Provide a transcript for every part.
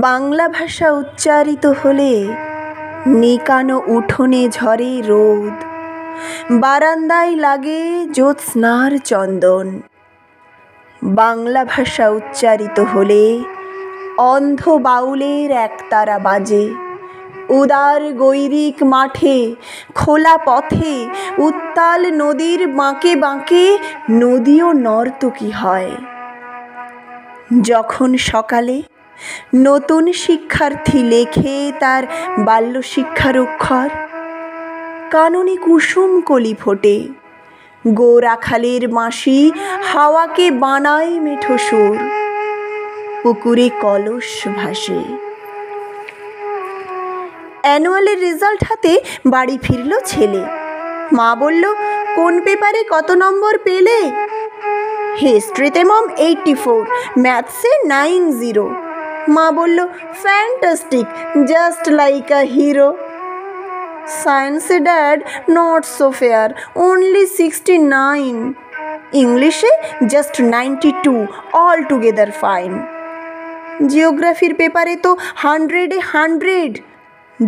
বাংলা ভাষা উচ্চারিত হলে নিকানো উঠোনে ঝরে রোদ, বারান্দায় লাগে জ্যোৎস্নার চন্দন। বাংলা ভাষা উচ্চারিত হলে অন্ধ বাউলের একতারা বাজে, উদার গৈরিক মাঠে খোলা পথে উত্তাল নদীর বাঁকে বাঁকে নদীও নর্তকী হয়। যখন সকালে নতুন শিক্ষার্থী লেখে তার বাল্য শিক্ষার অক্ষর, কাননে কুসুম কলি ফোটে, গোরাখালের বাঁশি হাওয়াকে বানায় মেঠো সুর, পুকুরে কলস ভাসে। অ্যানুয়ালের রেজাল্ট হাতে বাড়ি ফিরল ছেলে। মা বলল, কোন পেপারে কত নম্বর পেলে? হিস্ট্রিতে মম 84, ম্যাথসে 90। মা বলল, fantastic, just like a hero. সায়েন্সে dad, not so fair, only 69। ইংলিশে জাস্ট 92, অল টুগেদার ফাইন। জিওগ্রাফির পেপারে তো 100-এ 100,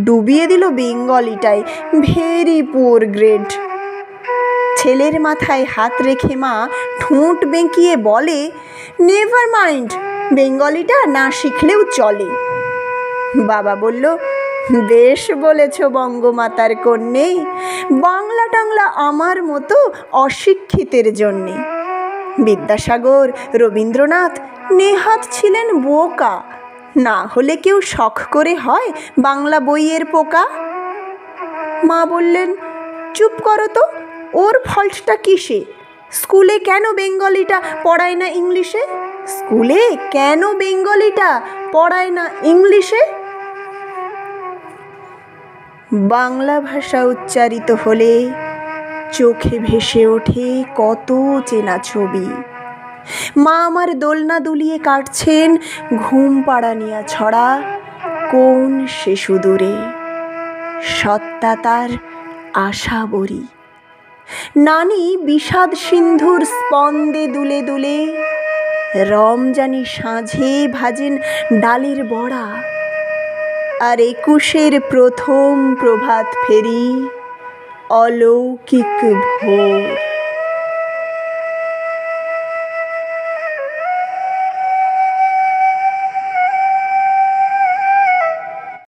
ডুবিয়ে দিল বেঙ্গলিটায়, ভেরি পুয়ার গ্রেড। ছেলের মাথায় হাত রেখে মা ঠোঁট বেঁকিয়ে বলে, নেভার মাইন্ড, বেঙ্গলিটা না শিখলেও চলে। বাবা বলল, বেশ বলেছ বঙ্গমাতার কন্যে, বাংলা টাংলা আমার মতো অশিক্ষিতের জন্যে। বিদ্যাসাগর, রবীন্দ্রনাথ নেহাত ছিলেন বোকা, না হলে কেউ শখ করে হয় বাংলা বইয়ের পোকা। মা বললেন, চুপ করো তো, ওর ফল্টটা কিসে? স্কুলে কেন বেঙ্গলিটা পড়ায় না ইংলিশে? স্কুলে কেন বেঙ্গলিটা পড়ায় না ইংলিশে? বাংলা ভাষা উচ্চারিত হলে চোখে ভেসে ওঠে কত চেনা ছবি। মা আমার দোলনা দুলিয়ে কাটছেন ঘুম পাড়ানিয়া ছড়া কোন সে সুদূরে, সত্তা তার আশা বরি। নানি বিষাদ সিন্ধুর স্পন্দে দুলে দুলে রমজানি সাঁঝে ভাজেন ডালের বড়া। আর 21-এর প্রথম প্রভাত ফেরি অলৌকিক ভোর।